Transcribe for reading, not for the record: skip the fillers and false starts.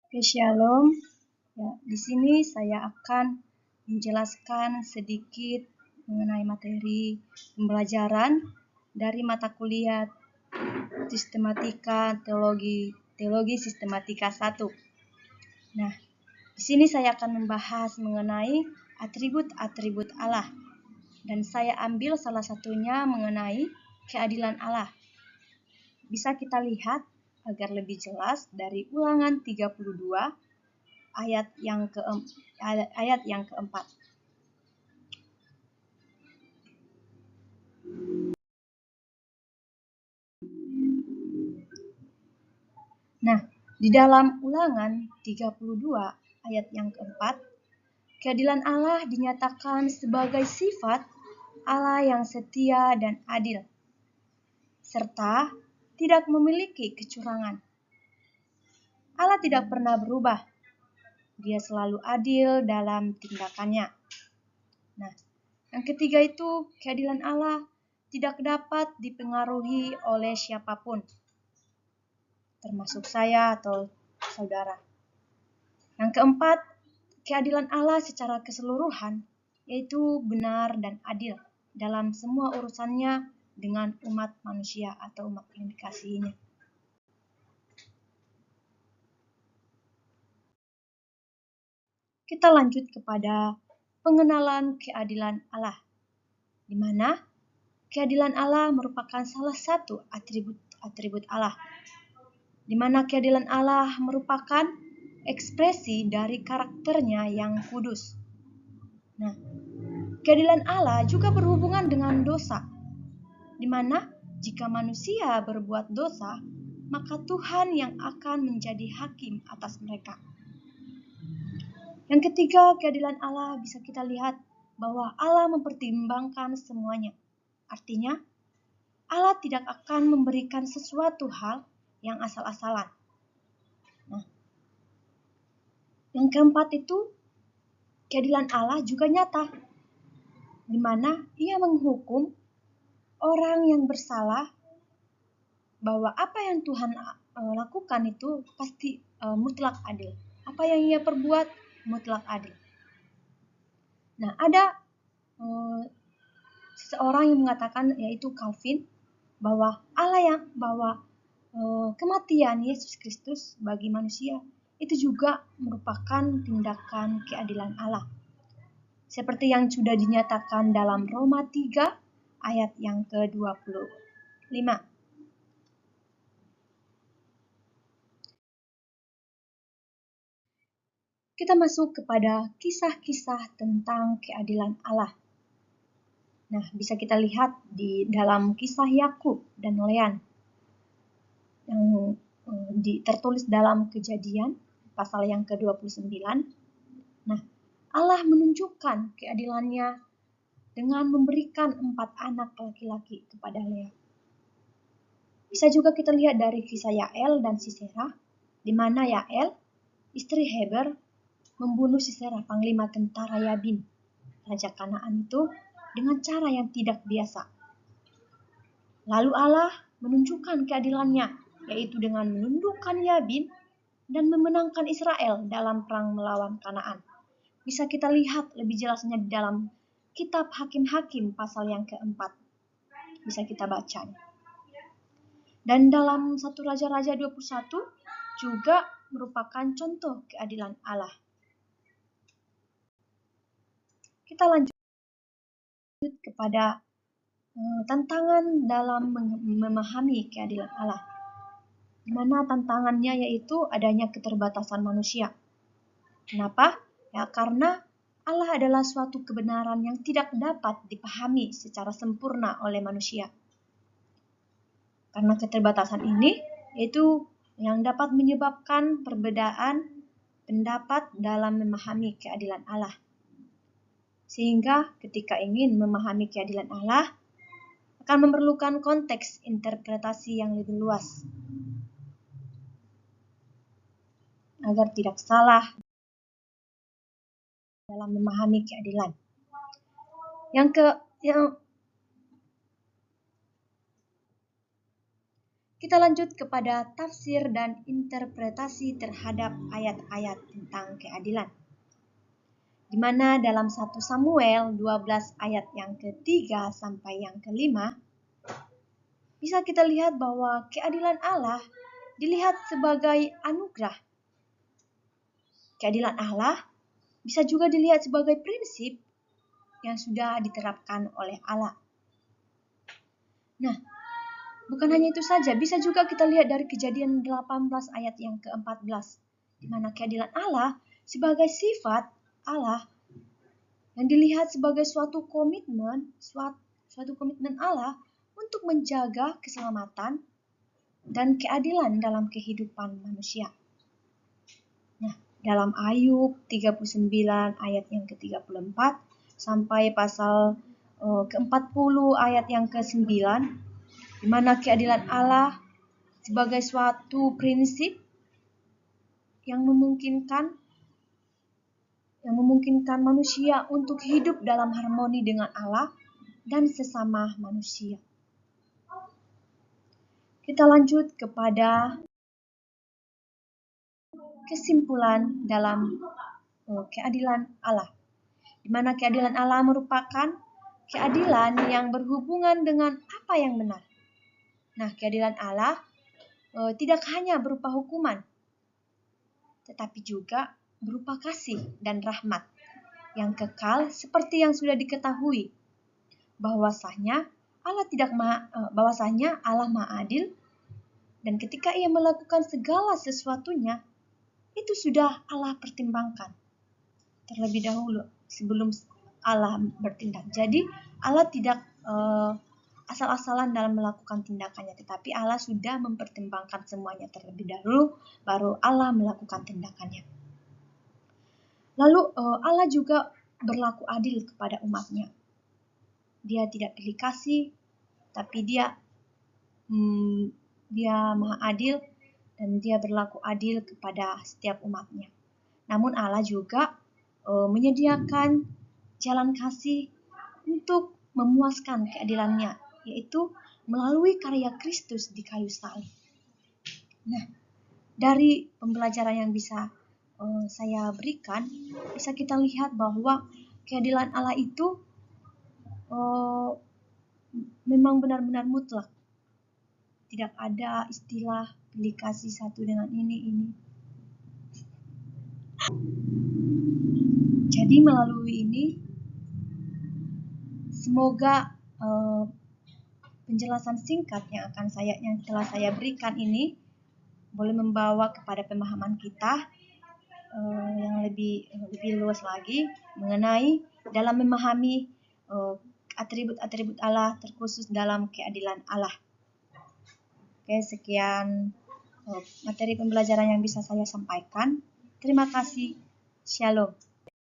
Oke, Shalom. Ya, di sini saya akan menjelaskan sedikit mengenai materi pembelajaran dari mata kuliah Sistematika Teologi Sistematika 1. Nah, di sini saya akan membahas mengenai atribut-atribut Allah. Dan saya ambil salah satunya mengenai keadilan Allah. Bisa kita lihat agar lebih jelas dari Ulangan 32 ayat yang keempat. Nah, di dalam Ulangan 32 ayat yang keempat, keadilan Allah dinyatakan sebagai sifat Allah yang setia dan adil, serta tidak memiliki kecurangan. Allah tidak pernah berubah. Dia selalu adil dalam tindakannya. Nah, yang ketiga itu, keadilan Allah tidak dapat dipengaruhi oleh siapapun, termasuk saya atau saudara. Yang keempat, keadilan Allah secara keseluruhan, yaitu benar dan adil dalam semua urusannya dengan umat manusia atau umat yang dikasihinya. Kita lanjut kepada pengenalan keadilan Allah, di mana keadilan Allah merupakan salah satu atribut Allah, di mana keadilan Allah merupakan ekspresi dari karakternya yang kudus. Nah, keadilan Allah juga berhubungan dengan dosa, di mana jika manusia berbuat dosa, maka Tuhan yang akan menjadi hakim atas mereka. Yang ketiga, keadilan Allah bisa kita lihat bahwa Allah mempertimbangkan semuanya. Artinya, Allah tidak akan memberikan sesuatu hal yang asal-asalan. Nah, yang keempat itu, keadilan Allah juga nyata, di mana Ia menghukum orang yang bersalah, bahwa apa yang Tuhan lakukan itu pasti mutlak adil. Apa yang Ia perbuat mutlak adil. Nah, ada seseorang yang mengatakan, yaitu Calvin, bahwa kematian Yesus Kristus bagi manusia itu juga merupakan tindakan keadilan Allah. Seperti yang sudah dinyatakan dalam Roma 3 ayat yang ke-25. Kita masuk kepada kisah-kisah tentang keadilan Allah. Nah, bisa kita lihat di dalam kisah Yakub dan Lean yang tertulis dalam Kejadian pasal yang ke-29. Nah, Allah menunjukkan keadilannya dengan memberikan 4 anak laki-laki kepada Lea. Bisa juga kita lihat dari kisah Yael dan Sisera, di mana Yael, istri Heber, membunuh Sisera, panglima tentara Yabin, raja Kanaan itu, dengan cara yang tidak biasa. Lalu Allah menunjukkan keadilannya, yaitu dengan menundukkan Yabin dan memenangkan Israel dalam perang melawan Kanaan. Bisa kita lihat lebih jelasnya di dalam kitab Hakim-Hakim pasal yang keempat. Bisa kita baca. Dan dalam 1 Raja-Raja 21 juga merupakan contoh keadilan Allah. Kita lanjut kepada tantangan dalam memahami keadilan Allah. Di mana tantangannya yaitu adanya keterbatasan manusia. Kenapa? Ya, karena Allah adalah suatu kebenaran yang tidak dapat dipahami secara sempurna oleh manusia. Karena keterbatasan ini, yaitu yang dapat menyebabkan perbedaan pendapat dalam memahami keadilan Allah. Sehingga ketika ingin memahami keadilan Allah, akan memerlukan konteks interpretasi yang lebih luas, agar tidak salah dalam memahami keadilan. Kita lanjut kepada tafsir dan interpretasi terhadap ayat-ayat tentang keadilan. Di mana dalam 1 Samuel 12 ayat yang ketiga sampai yang kelima, bisa kita lihat bahwa keadilan Allah dilihat sebagai anugerah. Keadilan Allah bisa juga dilihat sebagai prinsip yang sudah diterapkan oleh Allah. Nah, bukan hanya itu saja, bisa juga kita lihat dari Kejadian 18 ayat yang ke-14, di mana keadilan Allah sebagai sifat Allah yang dilihat sebagai suatu komitmen Allah untuk menjaga keselamatan dan keadilan dalam kehidupan manusia. Nah, dalam Ayub 39 ayat yang ke-34 sampai pasal ke-40 ayat yang ke-9, di mana keadilan Allah sebagai suatu prinsip yang memungkinkan manusia untuk hidup dalam harmoni dengan Allah dan sesama manusia. Kita lanjut kepada kesimpulan dalam keadilan Allah, di mana keadilan Allah merupakan keadilan yang berhubungan dengan apa yang benar. Nah, keadilan Allah tidak hanya berupa hukuman, tetapi juga berupa kasih dan rahmat yang kekal, seperti yang sudah diketahui bahwasanya Allah Maha Adil, dan ketika Ia melakukan segala sesuatunya itu sudah Allah pertimbangkan terlebih dahulu sebelum Allah bertindak. Jadi Allah tidak asal-asalan dalam melakukan tindakannya, tetapi Allah sudah mempertimbangkan semuanya terlebih dahulu, baru Allah melakukan tindakannya. Lalu Allah juga berlaku adil kepada umatnya. Dia tidak pilih kasih, tapi dia Maha Adil dan dia berlaku adil kepada setiap umatnya. Namun Allah juga menyediakan jalan kasih untuk memuaskan keadilannya, yaitu melalui karya Kristus di kayu salib. Nah, dari pembelajaran yang bisa saya berikan, bisa kita lihat bahwa keadilan Allah itu memang benar-benar mutlak. Tidak ada istilah pilih kasih satu dengan ini. Jadi melalui ini, semoga penjelasan singkat yang telah saya berikan ini boleh membawa kepada pemahaman kita yang lebih luas lagi mengenai dalam memahami atribut-atribut Allah, terkhusus dalam keadilan Allah. Oke, sekian materi pembelajaran yang bisa saya sampaikan. Terima kasih. Shalom.